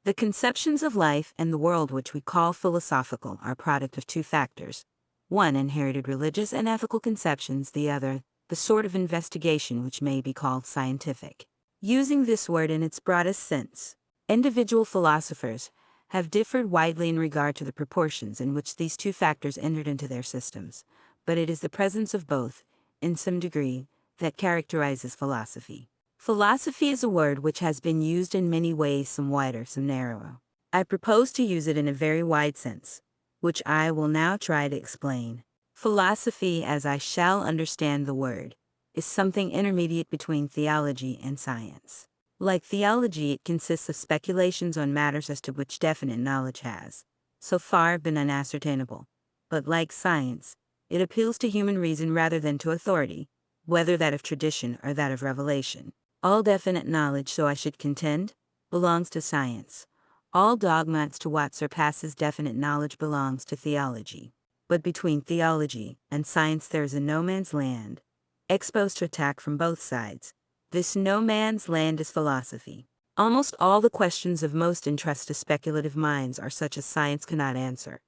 The conceptions of life and the world which we call philosophical are a product of two factors. One, inherited religious and ethical conceptions, the other, the sort of investigation which may be called scientific. Using this word in its broadest sense, individual philosophers have differed widely in regard to the proportions in which these two factors entered into their systems, but it is the presence of both, in some degree, that characterizes philosophy. Philosophy is a word which has been used in many ways, some wider, some narrower. I propose to use it in a very wide sense, which I will now try to explain. Philosophy, as I shall understand the word, is something intermediate between theology and science. Like theology, it consists of speculations on matters as to which definite knowledge has, so far, been unascertainable. But like science, it appeals to human reason rather than to authority, whether that of tradition or that of revelation. All definite knowledge, so I should contend, belongs to science. All dogma as to what surpasses definite knowledge belongs to theology. But between theology and science there is a no man's land, exposed to attack from both sides. This no man's land is philosophy. Almost all the questions of most interest to speculative minds are such as science cannot answer,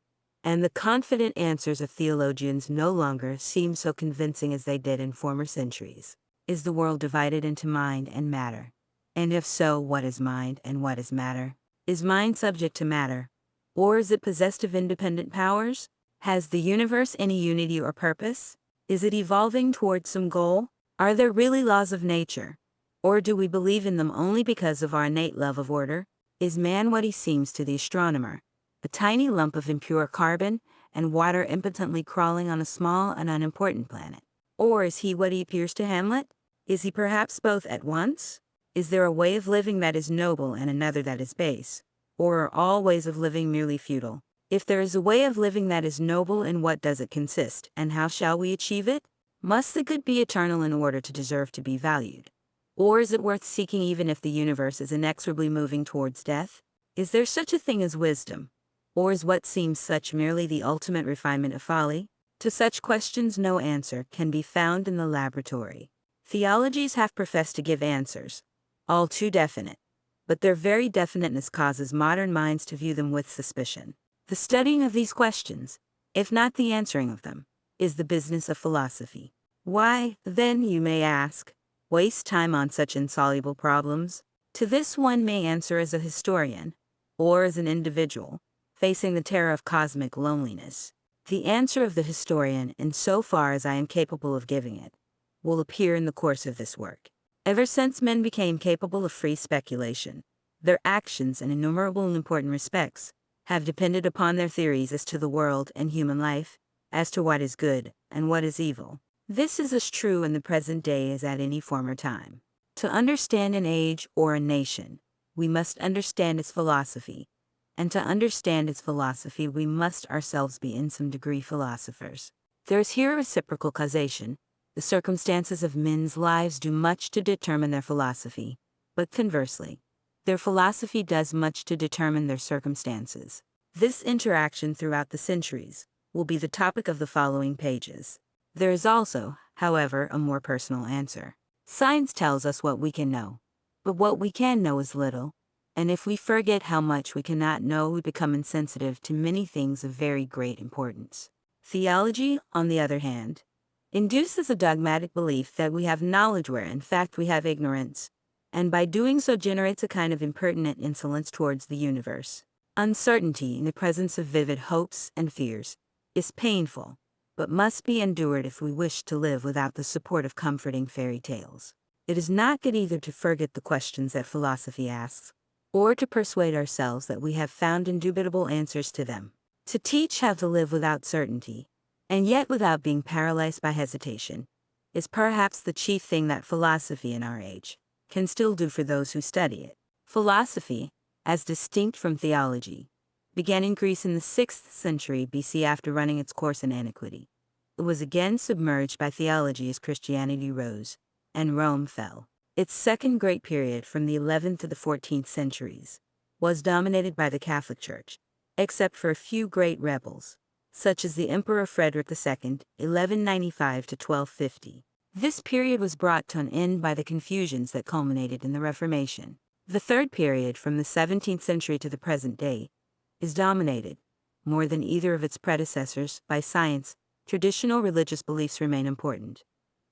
and the confident answers of theologians no longer seem so convincing as they did in former centuries. Is the world divided into mind and matter? And if so, what is mind and what is matter? Is mind subject to matter, or is it possessed of independent powers? Has the universe any unity or purpose? Is it evolving towards some goal? Are there really laws of nature, or do we believe in them only because of our innate love of order? Is man what he seems to the astronomer, a tiny lump of impure carbon and water impotently crawling on a small and unimportant planet? Or is he what he appears to Hamlet? Is he perhaps both at once? Is there a way of living that is noble and another that is base? Or are all ways of living merely futile? If there is a way of living that is noble, in what does it consist, and how shall we achieve it? Must the good be eternal in order to deserve to be valued? Or is it worth seeking even if the universe is inexorably moving towards death? Is there such a thing as wisdom? Or is what seems such merely the ultimate refinement of folly? To such questions no answer can be found in the laboratory. Theologies have professed to give answers, all too definite, but their very definiteness causes modern minds to view them with suspicion. The studying of these questions, if not the answering of them, is the business of philosophy. Why, then, you may ask, waste time on such insoluble problems? To this one may answer as a historian, or as an individual, facing the terror of cosmic loneliness. The answer of the historian, in so far as I am capable of giving it, will appear in the course of this work. Ever since men became capable of free speculation, their actions in innumerable and important respects have depended upon their theories as to the world and human life, as to what is good and what is evil. This is as true in the present day as at any former time. To understand an age or a nation, we must understand its philosophy, and to understand its philosophy we must ourselves be in some degree philosophers. There is here a reciprocal causation. The circumstances of men's lives do much to determine their philosophy, but conversely, their philosophy does much to determine their circumstances. This interaction throughout the centuries will be the topic of the following pages. There is also, however, a more personal answer. Science tells us what we can know, but what we can know is little, and if we forget how much we cannot know, we become insensitive to many things of very great importance. Theology, on the other hand, induces a dogmatic belief that we have knowledge where in fact we have ignorance, and by doing so generates a kind of impertinent insolence towards the universe. Uncertainty in the presence of vivid hopes and fears is painful, but must be endured if we wish to live without the support of comforting fairy tales. It is not good either to forget the questions that philosophy asks, or to persuade ourselves that we have found indubitable answers to them. To teach how to live without certainty, and yet without being paralyzed by hesitation, is perhaps the chief thing that philosophy in our age can still do for those who study it. Philosophy, as distinct from theology, began in Greece in the 6th century BC after running its course in antiquity. It was again submerged by theology as Christianity rose, and Rome fell. Its second great period, from the 11th to the 14th centuries, was dominated by the Catholic Church, except for a few great rebels, such as the Emperor Frederick II, 1195 to 1250. This period was brought to an end by the confusions that culminated in the Reformation. The third period, from the 17th century to the present day, is dominated, more than either of its predecessors, by science. Traditional religious beliefs remain important,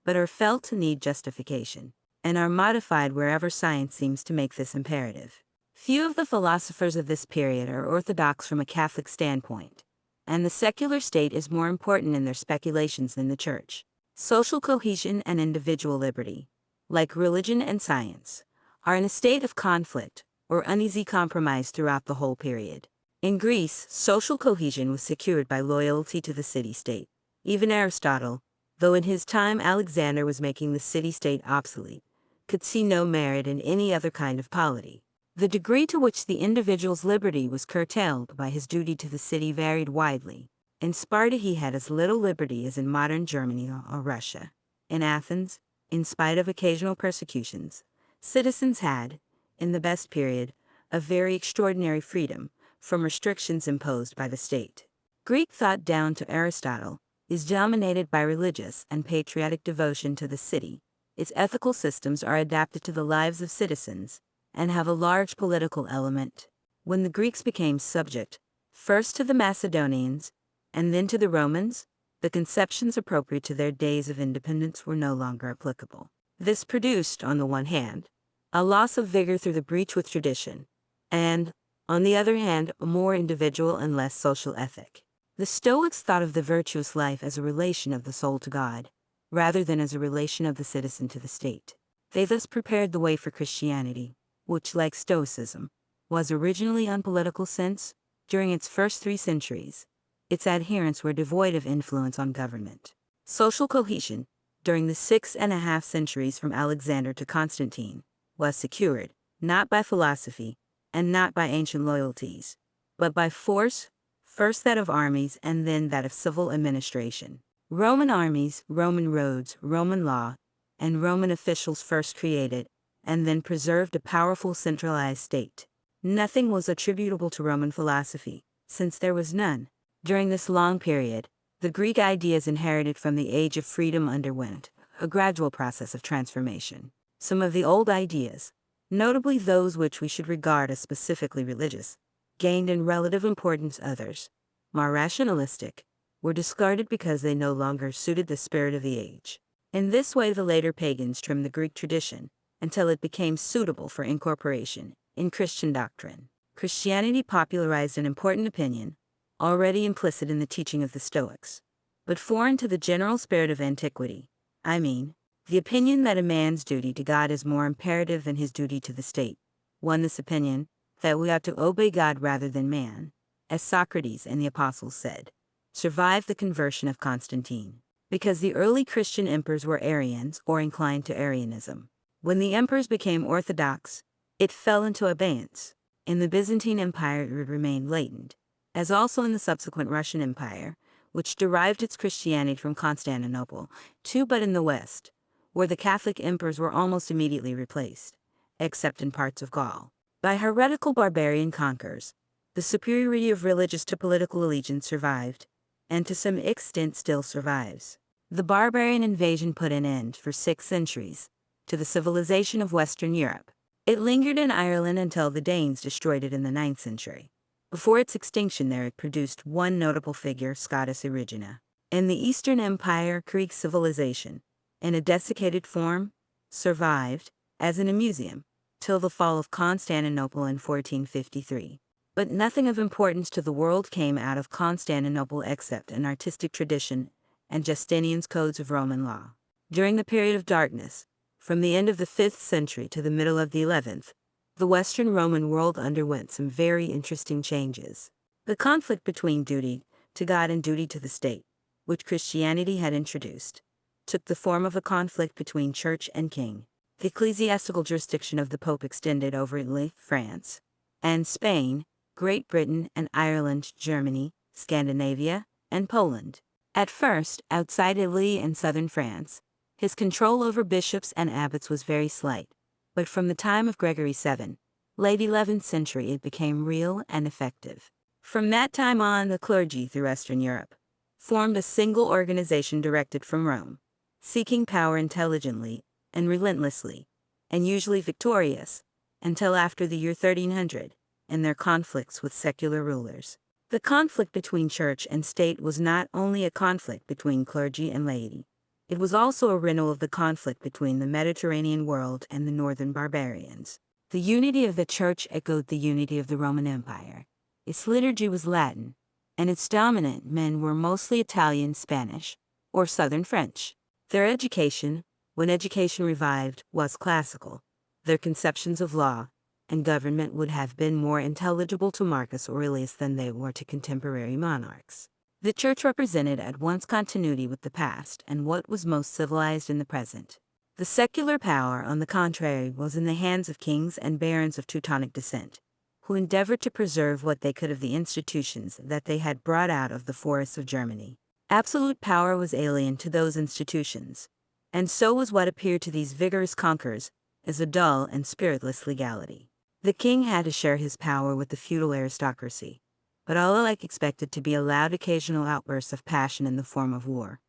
but are felt to need justification, and are modified wherever science seems to make this imperative. Few of the philosophers of this period are orthodox from a Catholic standpoint, and the secular state is more important in their speculations than the Church. Social cohesion and individual liberty, like religion and science, are in a state of conflict or uneasy compromise throughout the whole period. In Greece, social cohesion was secured by loyalty to the city-state. Even Aristotle, though in his time Alexander was making the city-state obsolete, could see no merit in any other kind of polity. The degree to which the individual's liberty was curtailed by his duty to the city varied widely. In Sparta he had as little liberty as in modern Germany or Russia. In Athens, in spite of occasional persecutions, citizens had, in the best period, a very extraordinary freedom from restrictions imposed by the state. Greek thought down to Aristotle is dominated by religious and patriotic devotion to the city. Its ethical systems are adapted to the lives of citizens and have a large political element. When the Greeks became subject, first to the Macedonians and then to the Romans, the conceptions appropriate to their days of independence were no longer applicable. This produced, on the one hand, a loss of vigor through the breach with tradition, and, on the other hand, a more individual and less social ethic. The Stoics thought of the virtuous life as a relation of the soul to God, rather than as a relation of the citizen to the state. They thus prepared the way for Christianity, which, like Stoicism, was originally unpolitical since, during its first 3 centuries, its adherents were devoid of influence on government. Social cohesion, during the 6.5 centuries from Alexander to Constantine, was secured, not by philosophy, and not by ancient loyalties, but by force, first that of armies and then that of civil administration. Roman armies, Roman roads, Roman law, and Roman officials first created, and then preserved a powerful centralized state. Nothing was attributable to Roman philosophy, since there was none. During this long period, the Greek ideas inherited from the Age of Freedom underwent a gradual process of transformation. Some of the old ideas, notably those which we should regard as specifically religious, gained in relative importance. Others, more rationalistic, were discarded because they no longer suited the spirit of the age. In this way the later pagans trimmed the Greek tradition until it became suitable for incorporation in Christian doctrine. Christianity popularized an important opinion, already implicit in the teaching of the Stoics, but foreign to the general spirit of antiquity. I mean, the opinion that a man's duty to God is more imperative than his duty to the state. This opinion, that we ought to obey God rather than man, as Socrates and the apostles said, survived the conversion of Constantine, because the early Christian emperors were Arians or inclined to Arianism. When the emperors became orthodox, it fell into abeyance. In the Byzantine Empire it remained latent, as also in the subsequent Russian Empire, which derived its Christianity from Constantinople, too, but in the West, where the Catholic emperors were almost immediately replaced, except in parts of Gaul, by heretical barbarian conquerors. The superiority of religious to political allegiance survived, and to some extent still survives. The barbarian invasion put an end, for 6 centuries, to the civilization of Western Europe. It lingered in Ireland until the Danes destroyed it in the 9th century. Before its extinction there it produced one notable figure, Scotus Erigena. In the Eastern Empire, Greek civilization, in a desiccated form, survived, as in a museum, till the fall of Constantinople in 1453. But nothing of importance to the world came out of Constantinople except an artistic tradition and Justinian's codes of Roman law. During the period of darkness, from the end of the 5th century to the middle of the 11th, the Western Roman world underwent some very interesting changes. The conflict between duty to God and duty to the state, which Christianity had introduced, took the form of a conflict between church and king. The ecclesiastical jurisdiction of the Pope extended over Italy, France, and Spain, Great Britain and Ireland, Germany, Scandinavia, and Poland. At first, outside Italy and southern France, his control over bishops and abbots was very slight, but from the time of Gregory VII, late 11th century, it became real and effective. From that time on, the clergy through Western Europe formed a single organization directed from Rome, seeking power intelligently and relentlessly, and usually victorious, until after the year 1300, in their conflicts with secular rulers. The conflict between church and state was not only a conflict between clergy and laity, it was also a renewal of the conflict between the Mediterranean world and the northern barbarians. The unity of the church echoed the unity of the Roman Empire. Its liturgy was Latin, and its dominant men were mostly Italian, Spanish, or Southern French. Their education, when education revived, was classical. Their conceptions of law and government would have been more intelligible to Marcus Aurelius than they were to contemporary monarchs. The church represented at once continuity with the past and what was most civilized in the present. The secular power, on the contrary, was in the hands of kings and barons of Teutonic descent, who endeavored to preserve what they could of the institutions that they had brought out of the forests of Germany. Absolute power was alien to those institutions, and so was what appeared to these vigorous conquerors as a dull and spiritless legality. The king had to share his power with the feudal aristocracy, but all alike expected to be allowed occasional outbursts of passion in the form of war,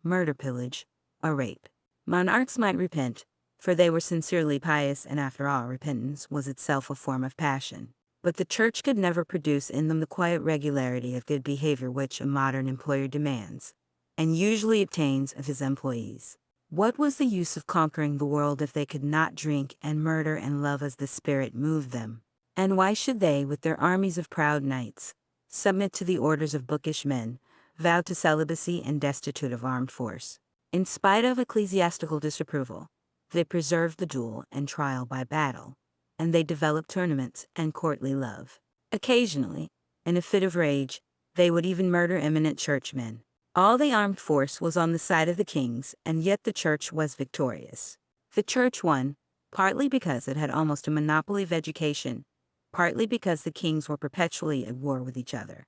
murder, pillage, or rape. Monarchs might repent, for they were sincerely pious, and after all, repentance was itself a form of passion. But the church could never produce in them the quiet regularity of good behavior which a modern employer demands, and usually obtains of his employees. What was the use of conquering the world if they could not drink and murder and love as the Spirit moved them? And why should they, with their armies of proud knights, submit to the orders of bookish men, vowed to celibacy and destitute of armed force? In spite of ecclesiastical disapproval, they preserved the duel and trial by battle, and they developed tournaments and courtly love. Occasionally, in a fit of rage, they would even murder eminent churchmen. All the armed force was on the side of the kings, and yet the church was victorious. The church won, partly because it had almost a monopoly of education, partly because the kings were perpetually at war with each other,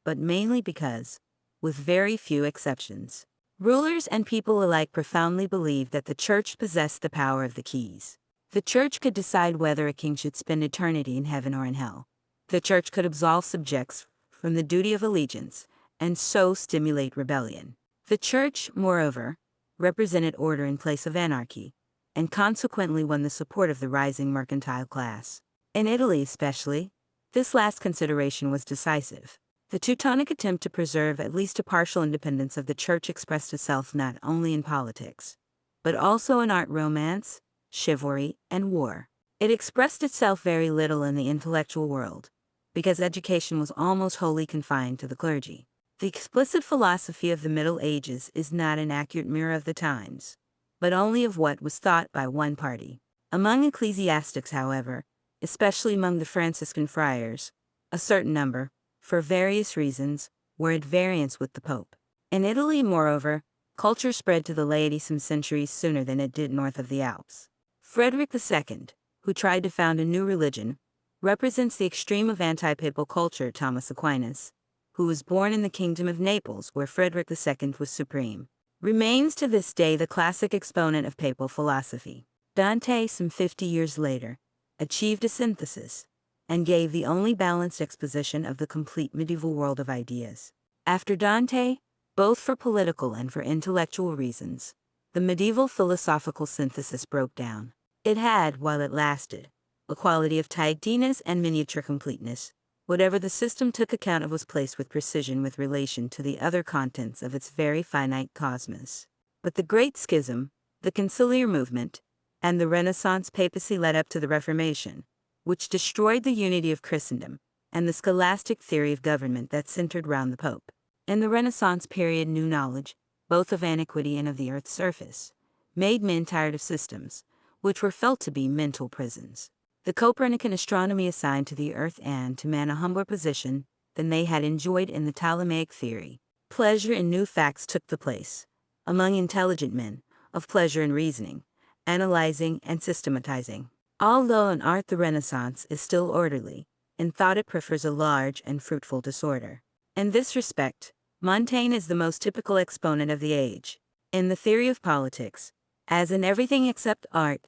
but mainly because, with very few exceptions, rulers and people alike profoundly believed that the church possessed the power of the keys. The church could decide whether a king should spend eternity in heaven or in hell. The church could absolve subjects from the duty of allegiance, and so stimulate rebellion. The church, moreover, represented order in place of anarchy, and consequently won the support of the rising mercantile class. In Italy especially, this last consideration was decisive. The Teutonic attempt to preserve at least a partial independence of the church expressed itself not only in politics, but also in art, romance, chivalry, and war. It expressed itself very little in the intellectual world, because education was almost wholly confined to the clergy. The explicit philosophy of the Middle Ages is not an accurate mirror of the times, but only of what was thought by one party. Among ecclesiastics, however, especially among the Franciscan friars, a certain number, for various reasons, were at variance with the Pope. In Italy, moreover, culture spread to the laity some centuries sooner than it did north of the Alps. Frederick II, who tried to found a new religion, represents the extreme of anti-papal culture. Thomas Aquinas, who was born in the Kingdom of Naples, where Frederick II was supreme, remains to this day the classic exponent of papal philosophy. Dante, some 50 years later, achieved a synthesis, and gave the only balanced exposition of the complete medieval world of ideas. After Dante, both for political and for intellectual reasons, the medieval philosophical synthesis broke down. It had, while it lasted, a quality of tidiness and miniature completeness. Whatever the system took account of was placed with precision with relation to the other contents of its very finite cosmos. But the Great Schism, the conciliar movement, and the Renaissance papacy led up to the Reformation, which destroyed the unity of Christendom, and the scholastic theory of government that centered round the Pope. In the Renaissance period, new knowledge, both of antiquity and of the earth's surface, made men tired of systems, which were felt to be mental prisons. The Copernican astronomy assigned to the earth and to man a humbler position than they had enjoyed in the Ptolemaic theory. Pleasure in new facts took the place, among intelligent men, of pleasure in reasoning, analyzing, and systematizing. Although in art the Renaissance is still orderly, in thought it prefers a large and fruitful disorder. In this respect, Montaigne is the most typical exponent of the age. In the theory of politics, as in everything except art,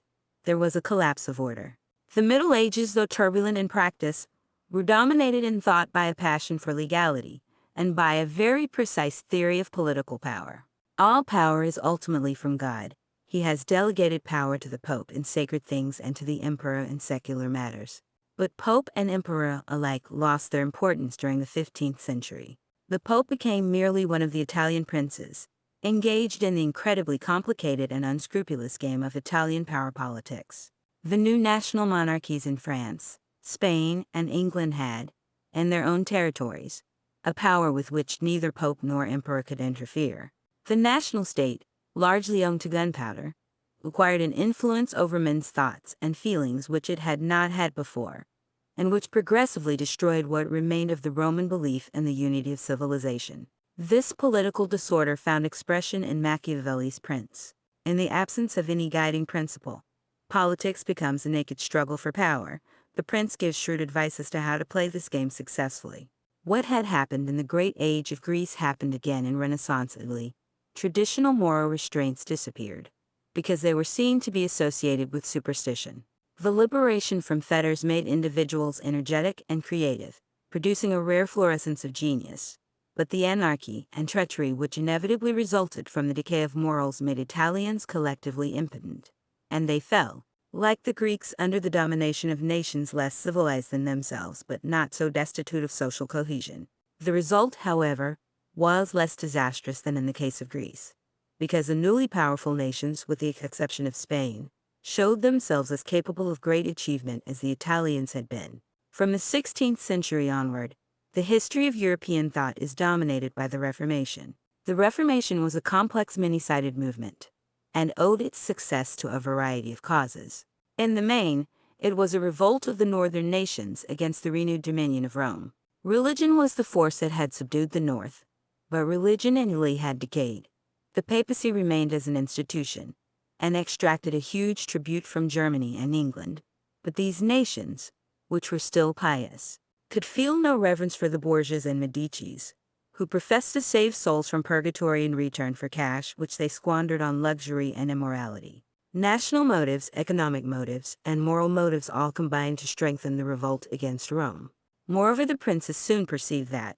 there was a collapse of order. The Middle Ages, though turbulent in practice, were dominated in thought by a passion for legality, and by a very precise theory of political power. All power is ultimately from God, he has delegated power to the Pope in sacred things and to the Emperor in secular matters. But Pope and Emperor alike lost their importance during the 15th century. The Pope became merely one of the Italian princes, engaged in the incredibly complicated and unscrupulous game of Italian power politics. The new national monarchies in France, Spain, and England had, in their own territories, a power with which neither Pope nor Emperor could interfere. The national state, largely owing to gunpowder, acquired an influence over men's thoughts and feelings which it had not had before, and which progressively destroyed what remained of the Roman belief in the unity of civilization. This political disorder found expression in Machiavelli's Prince. In the absence of any guiding principle, politics becomes a naked struggle for power. The prince gives shrewd advice as to how to play this game successfully. What had happened in the Great Age of Greece happened again in Renaissance Italy. Traditional moral restraints disappeared, because they were seen to be associated with superstition. The liberation from fetters made individuals energetic and creative, producing a rare fluorescence of genius. But the anarchy and treachery which inevitably resulted from the decay of morals made Italians collectively impotent, and they fell, like the Greeks, under the domination of nations less civilized than themselves but not so destitute of social cohesion. The result, however, was less disastrous than in the case of Greece, because the newly powerful nations, with the exception of Spain, showed themselves as capable of great achievement as the Italians had been. From the 16th century onward, the history of European thought is dominated by the Reformation. The Reformation was a complex, many-sided movement, and owed its success to a variety of causes. In the main, it was a revolt of the northern nations against the renewed dominion of Rome. Religion was the force that had subdued the north, but religion in Italy had decayed. The papacy remained as an institution, and extracted a huge tribute from Germany and England. But these nations, which were still pious, could feel no reverence for the Borgias and Medicis, who professed to save souls from purgatory in return for cash which they squandered on luxury and immorality. National motives, economic motives, and moral motives all combined to strengthen the revolt against Rome. Moreover, the princes soon perceived that,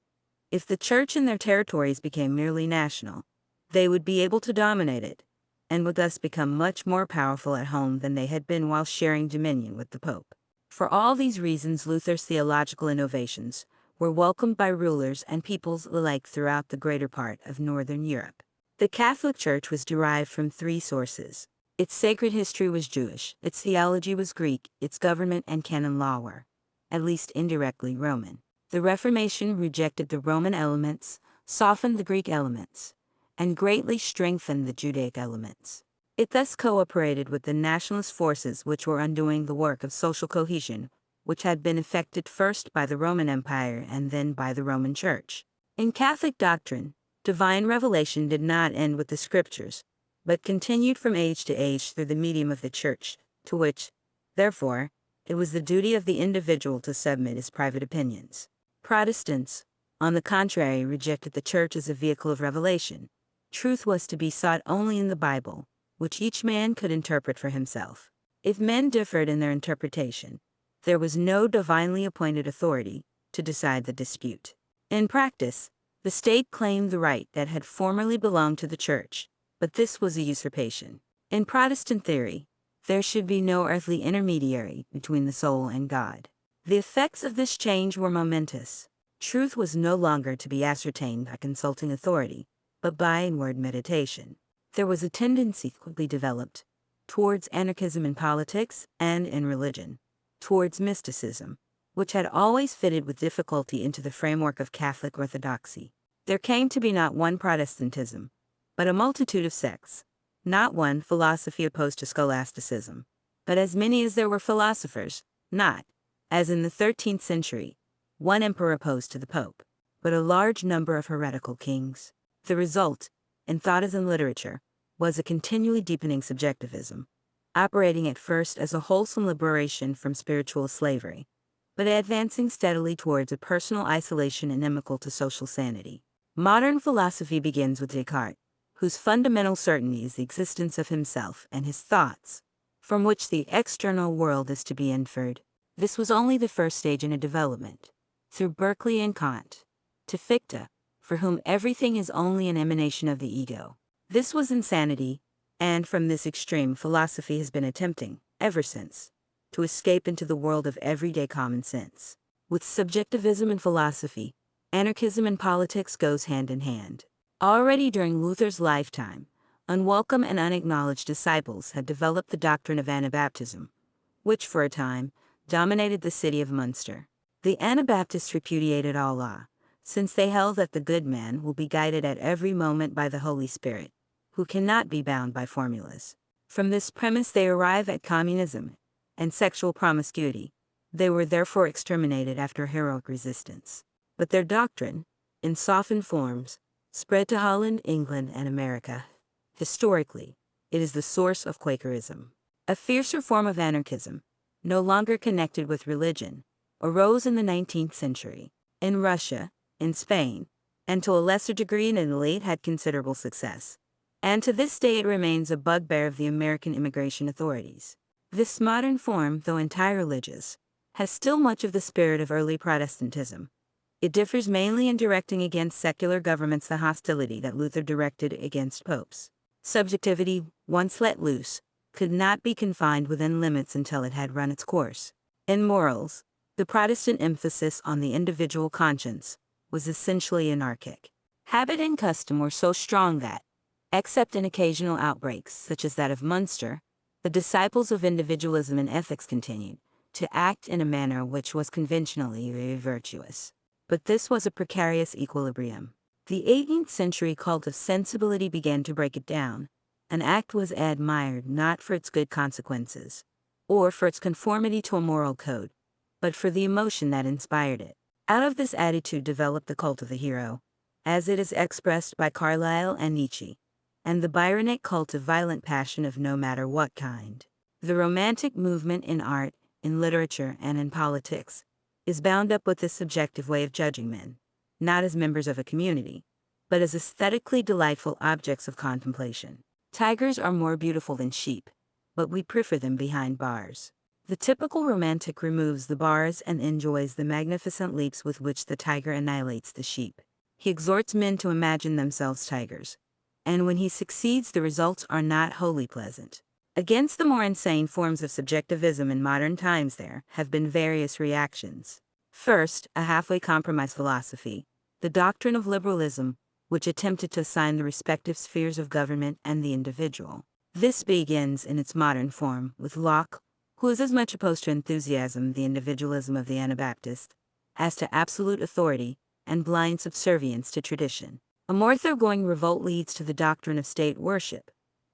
if the church in their territories became merely national, they would be able to dominate it, and would thus become much more powerful at home than they had been while sharing dominion with the Pope. For all these reasons, Luther's theological innovations were welcomed by rulers and peoples alike throughout the greater part of Northern Europe. The Catholic Church was derived from three sources. Its sacred history was Jewish, its theology was Greek, its government and canon law were, at least indirectly, Roman. The Reformation rejected the Roman elements, softened the Greek elements, and greatly strengthened the Judaic elements. It thus cooperated with the nationalist forces which were undoing the work of social cohesion, which had been effected first by the Roman Empire and then by the Roman Church. In Catholic doctrine, divine revelation did not end with the Scriptures, but continued from age to age through the medium of the Church, to which, therefore, it was the duty of the individual to submit his private opinions. Protestants, on the contrary, rejected the Church as a vehicle of revelation. Truth was to be sought only in the Bible, which each man could interpret for himself. If men differed in their interpretation, there was no divinely appointed authority to decide the dispute. In practice, the state claimed the right that had formerly belonged to the Church, but this was a usurpation. In Protestant theory, there should be no earthly intermediary between the soul and God. The effects of this change were momentous. Truth was no longer to be ascertained by consulting authority, but by inward meditation. There was a tendency quickly developed towards anarchism in politics and in religion, towards mysticism, which had always fitted with difficulty into the framework of Catholic orthodoxy. There came to be not one Protestantism, but a multitude of sects, not one philosophy opposed to scholasticism, but as many as there were philosophers, not, as in the 13th century, one emperor opposed to the Pope, but a large number of heretical kings. The result, in thought as in literature, was a continually deepening subjectivism, operating at first as a wholesome liberation from spiritual slavery, but advancing steadily towards a personal isolation inimical to social sanity. Modern philosophy begins with Descartes, whose fundamental certainty is the existence of himself and his thoughts, from which the external world is to be inferred. This was only the first stage in a development, through Berkeley and Kant, to Fichte, for whom everything is only an emanation of the ego. This was insanity, And from this extreme, philosophy has been attempting, ever since, to escape into the world of everyday common sense. With subjectivism and philosophy, anarchism and politics goes hand in hand. Already during Luther's lifetime, unwelcome and unacknowledged disciples had developed the doctrine of Anabaptism, which for a time dominated the city of Munster. The Anabaptists repudiated all law, since they held that the good man will be guided at every moment by the Holy Spirit, who cannot be bound by formulas. From this premise they arrive at communism and sexual promiscuity. They were therefore exterminated after heroic resistance. But their doctrine, in softened forms, spread to Holland, England, and America. Historically, it is the source of Quakerism. A fiercer form of anarchism, no longer connected with religion, arose in the 19th century. In Russia, in Spain, and to a lesser degree in Italy, had considerable success. And to this day it remains a bugbear of the American immigration authorities. This modern form, though entirely religious, has still much of the spirit of early Protestantism. It differs mainly in directing against secular governments the hostility that Luther directed against popes. Subjectivity, once let loose, could not be confined within limits until it had run its course. In morals, the Protestant emphasis on the individual conscience was essentially anarchic. Habit and custom were so strong that, except in occasional outbreaks such as that of Munster, the disciples of individualism and ethics continued to act in a manner which was conventionally virtuous. But this was a precarious equilibrium. The 18th century cult of sensibility began to break it down. An act was admired not for its good consequences, or for its conformity to a moral code, but for the emotion that inspired it. Out of this attitude developed the cult of the hero, as it is expressed by Carlyle and Nietzsche, and the Byronic cult of violent passion of no matter what kind. The Romantic movement in art, in literature, and in politics is bound up with this subjective way of judging men, not as members of a community, but as aesthetically delightful objects of contemplation. Tigers are more beautiful than sheep, but we prefer them behind bars. The typical romantic removes the bars and enjoys the magnificent leaps with which the tiger annihilates the sheep. He exhorts men to imagine themselves tigers, and when he succeeds the results are not wholly pleasant. Against the more insane forms of subjectivism in modern times there have been various reactions. First, a halfway compromise philosophy, the doctrine of liberalism, which attempted to assign the respective spheres of government and the individual. This begins in its modern form with Locke, who is as much opposed to enthusiasm, the individualism of the Anabaptist, as to absolute authority and blind subservience to tradition. A more thoroughgoing revolt leads to the doctrine of state worship,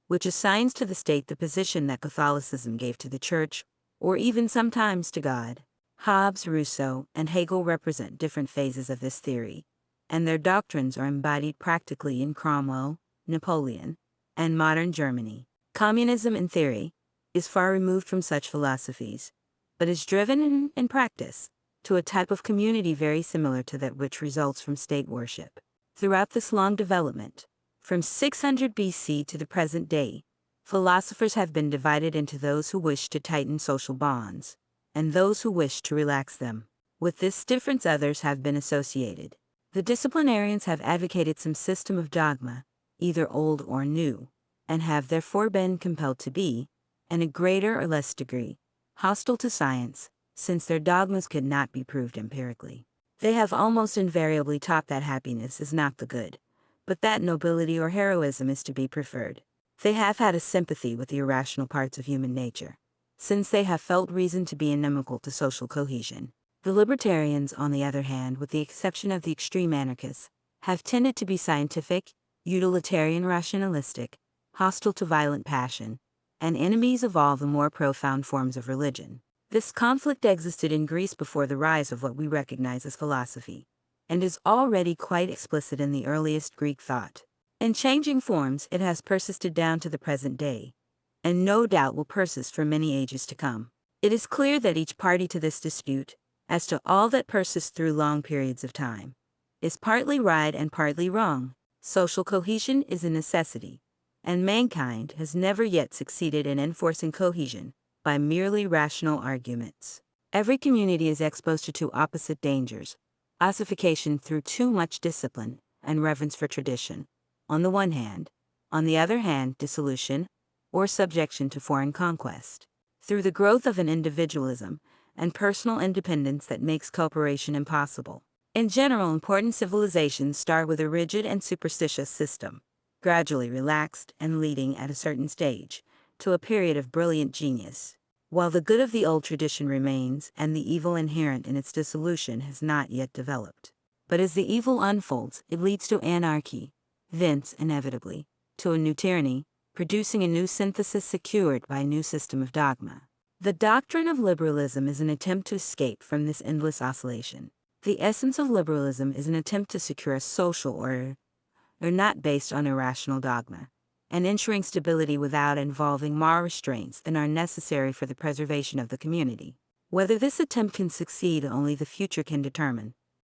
which assigns to the state the position that Catholicism gave to the Church, or even sometimes to God. Hobbes, Rousseau, and Hegel represent different phases of this theory, and their doctrines are embodied practically in Cromwell, Napoleon, and modern Germany. Communism in theory is far removed from such philosophies, but is driven in practice to a type of community very similar to that which results from state worship. Throughout this long development, from 600 BC to the present day, philosophers have been divided into those who wish to tighten social bonds, and those who wish to relax them. With this difference others have been associated. The disciplinarians have advocated some system of dogma, either old or new, and have therefore been compelled to be, in a greater or less degree, hostile to science, since their dogmas could not be proved empirically. They have almost invariably taught that happiness is not the good, but that nobility or heroism is to be preferred. They have had a sympathy with the irrational parts of human nature, since they have felt reason to be inimical to social cohesion. The libertarians, on the other hand, with the exception of the extreme anarchists, have tended to be scientific, utilitarian, rationalistic, hostile to violent passion, and enemies of all the more profound forms of religion. This conflict existed in Greece before the rise of what we recognize as philosophy, and is already quite explicit in the earliest Greek thought. In changing forms, it has persisted down to the present day, and no doubt will persist for many ages to come. It is clear that each party to this dispute, as to all that persists through long periods of time, is partly right and partly wrong. Social cohesion is a necessity, and mankind has never yet succeeded in enforcing cohesion by merely rational arguments. Every community is exposed to two opposite dangers: ossification through too much discipline and reverence for tradition, on the one hand; on the other hand, dissolution, or subjection to foreign conquest. Through the growth of an individualism and personal independence that makes cooperation impossible. In general, important civilizations start with a rigid and superstitious system, gradually relaxed and leading at a certain stage to a period of brilliant genius. While the good of the old tradition remains and the evil inherent in its dissolution has not yet developed. But as the evil unfolds, it leads to anarchy, thence, inevitably, to a new tyranny, producing a new synthesis secured by a new system of dogma. The doctrine of liberalism is an attempt to escape from this endless oscillation. The essence of liberalism is an attempt to secure a social order, not based on irrational dogma, and ensuring stability without involving moral restraints that are necessary for the preservation of the community. Whether this attempt can succeed, only the future can determine.